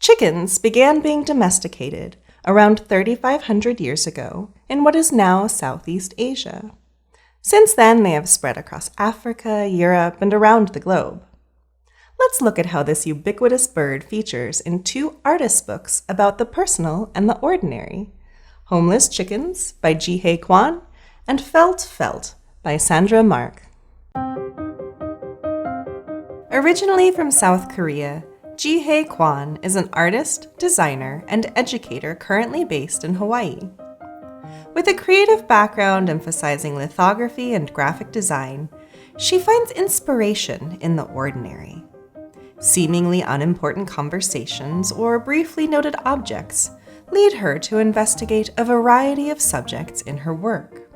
Chickens began being domesticated around 3,500 years ago in what is now Southeast Asia. Since then, they have spread across Africa, Europe, and around the globe. Let's look at how this ubiquitous bird features in two artists' books about the personal and the ordinary: Homeless Chickens by Jihae Kwon and Felt by Sandra March. Originally from South Korea, Jihae Kwon is an artist, designer, and educator currently based in Hawaii. With a creative background emphasizing lithography and graphic design, she finds inspiration in the ordinary. Seemingly unimportant conversations or briefly noted objects lead her to investigate a variety of subjects in her work.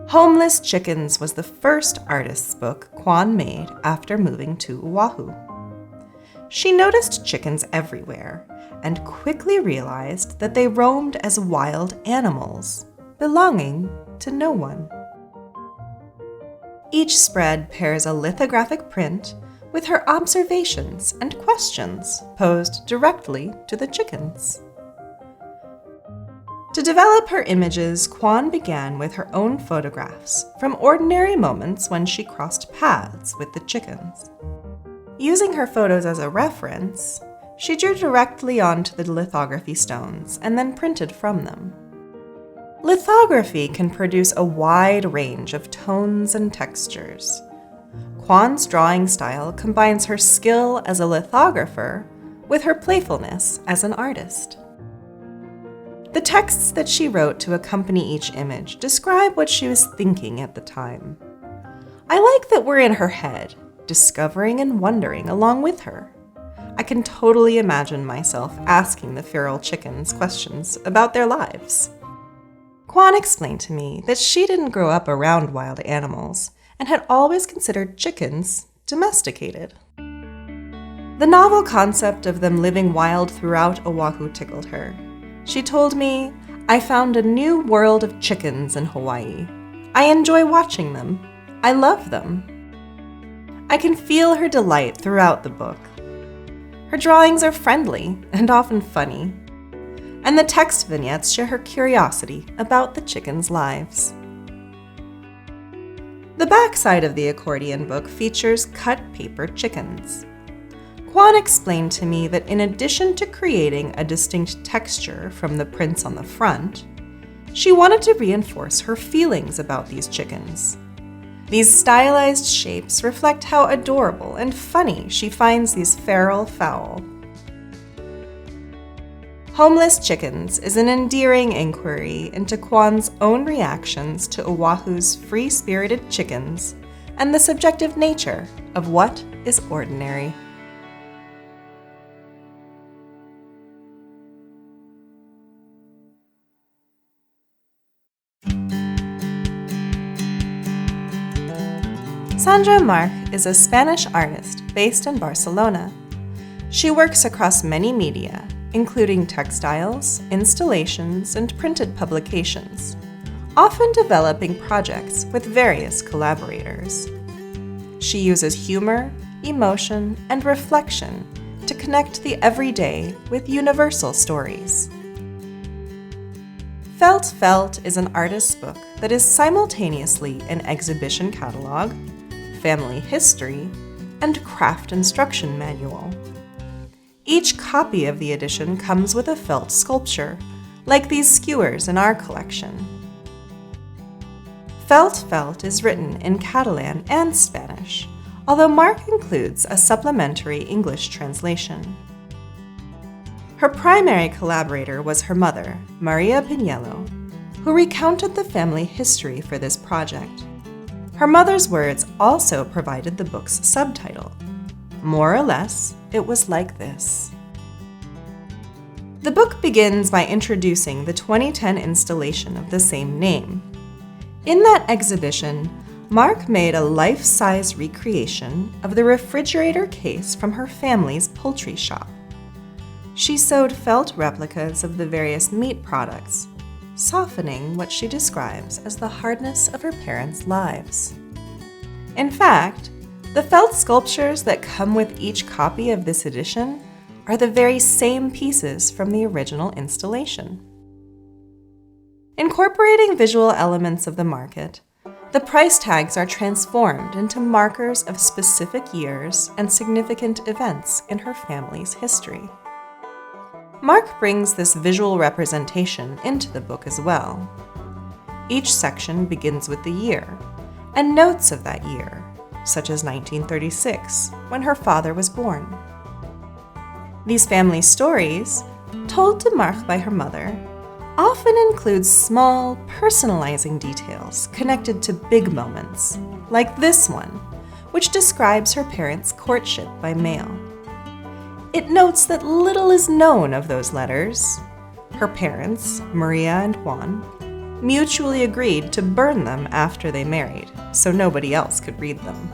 Homeless Chickens was the first artist's book Kwon made after moving to Oahu. She noticed chickens everywhere and quickly realized that they roamed as wild animals, belonging to no one. Each spread pairs a lithographic print with her observations and questions posed directly to the chickens. To develop her images, Kwon began with her own photographs from ordinary moments when she crossed paths with the chickens. Using her photos as a reference, she drew directly onto the lithography stones and then printed from them. Lithography can produce a wide range of tones and textures. Kwon's drawing style combines her skill as a lithographer with her playfulness as an artist. The texts that she wrote to accompany each image describe what she was thinking at the time. I like that we're in her head, discovering and wondering along with her. I can totally imagine myself asking the feral chickens questions about their lives. Kwon explained to me that she didn't grow up around wild animals and had always considered chickens domesticated. The novel concept of them living wild throughout Oahu tickled her. She told me, "I found a new world of chickens in Hawaii. I enjoy watching them. I love them." I can feel her delight throughout the book. Her drawings are friendly and often funny, and the text vignettes share her curiosity about the chickens' lives. The backside of the accordion book features cut paper chickens. Kwon explained to me that in addition to creating a distinct texture from the prints on the front, she wanted to reinforce her feelings about these chickens. These stylized shapes reflect how adorable and funny she finds these feral fowl. Homeless Chickens is an endearing inquiry into Kwon's own reactions to Oahu's free-spirited chickens and the subjective nature of what is ordinary. Sandra March is a Spanish artist based in Barcelona. She works across many media, including textiles, installations, and printed publications, often developing projects with various collaborators. She uses humor, emotion, and reflection to connect the everyday with universal stories. Felt is an artist's book that is simultaneously an exhibition catalog, family history, and craft instruction manual. Each copy of the edition comes with a felt sculpture, like these skewers in our collection. Felt is written in Catalan and Spanish, although March includes a supplementary English translation. Her primary collaborator was her mother, Maria Pinello, who recounted the family history for this project. Her mother's words also provided the book's subtitle. More or less, it was like this. The book begins by introducing the 2010 installation of the same name. In that exhibition, Mark made a life-size recreation of the refrigerator case from her family's poultry shop. She sewed felt replicas of the various meat products, softening what she describes as the hardness of her parents' lives. In fact, the felt sculptures that come with each copy of this edition are the very same pieces from the original installation. Incorporating visual elements of the market, the price tags are transformed into markers of specific years and significant events in her family's history. Mark brings this visual representation into the book as well. Each section begins with the year, and notes of that year, such as 1936, when her father was born. These family stories, told to Mark by her mother, often include small, personalizing details connected to big moments, like this one, which describes her parents' courtship by mail. It notes that little is known of those letters. Her parents, Maria and Kwon, mutually agreed to burn them after they married, so nobody else could read them.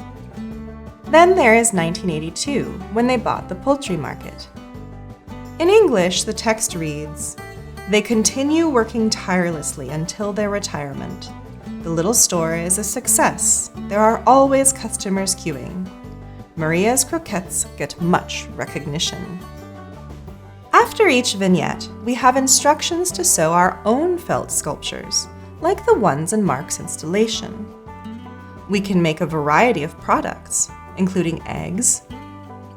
Then there is 1982, when they bought the poultry market. In English, the text reads, "They continue working tirelessly until their retirement. The little store is a success. There are always customers queuing. Maria's croquettes get much recognition." After each vignette, we have instructions to sew our own felt sculptures, like the ones in Mark's installation. We can make a variety of products, including eggs,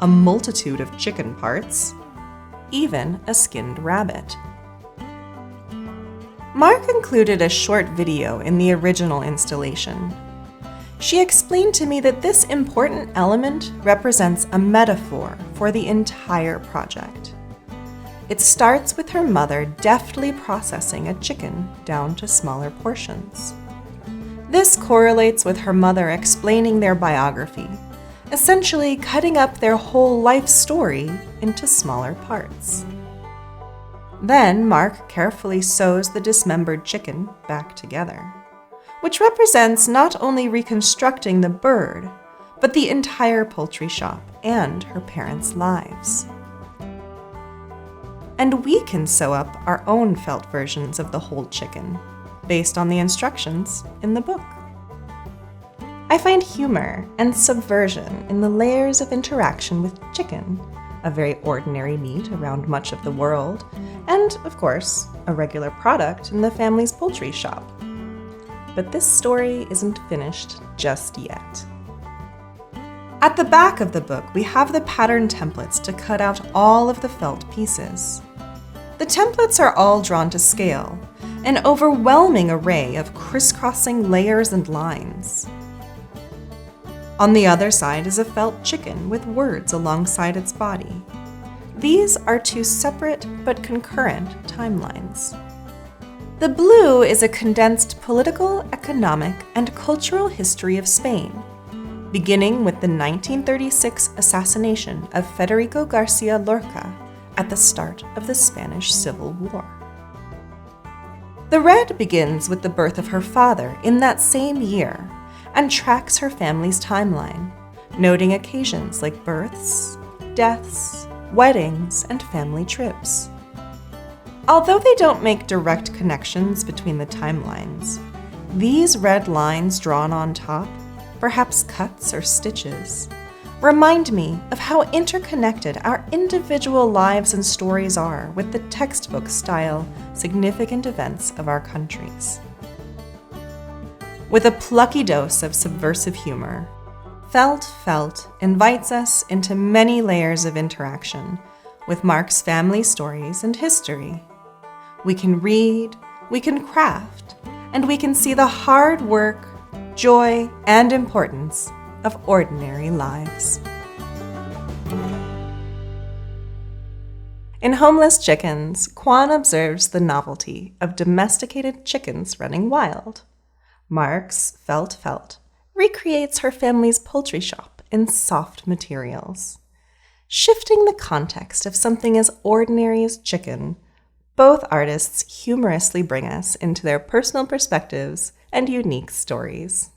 a multitude of chicken parts, even a skinned rabbit. Mark included a short video in the original installation. She explained to me that this important element represents a metaphor for the entire project. It starts with her mother deftly processing a chicken down to smaller portions. This correlates with her mother explaining their biography, essentially cutting up their whole life story into smaller parts. Then Mark carefully sews the dismembered chicken back together, which represents not only reconstructing the bird, but the entire poultry shop and her parents' lives. And we can sew up our own felt versions of the whole chicken, based on the instructions in the book. I find humor and subversion in the layers of interaction with chicken, a very ordinary meat around much of the world, and, of course, a regular product in the family's poultry shop. But this story isn't finished just yet. At the back of the book, we have the pattern templates to cut out all of the felt pieces. The templates are all drawn to scale, an overwhelming array of crisscrossing layers and lines. On the other side is a felt chicken with words alongside its body. These are two separate but concurrent timelines. The blue is a condensed political, economic, and cultural history of Spain, beginning with the 1936 assassination of Federico Garcia Lorca at the start of the Spanish Civil War. The red begins with the birth of her father in that same year and tracks her family's timeline, noting occasions like births, deaths, weddings, and family trips. Although they don't make direct connections between the timelines, these red lines drawn on top, perhaps cuts or stitches, remind me of how interconnected our individual lives and stories are with the textbook-style significant events of our countries. With a plucky dose of subversive humor, Felt invites us into many layers of interaction with Mark's family stories and history. We can read, we can craft, and we can see the hard work, joy, and importance of ordinary lives. In Homeless Chickens, Kwon observes the novelty of domesticated chickens running wild. Mark's Felt recreates her family's poultry shop in soft materials. Shifting the context of something as ordinary as chicken, both artists humorously bring us into their personal perspectives and unique stories.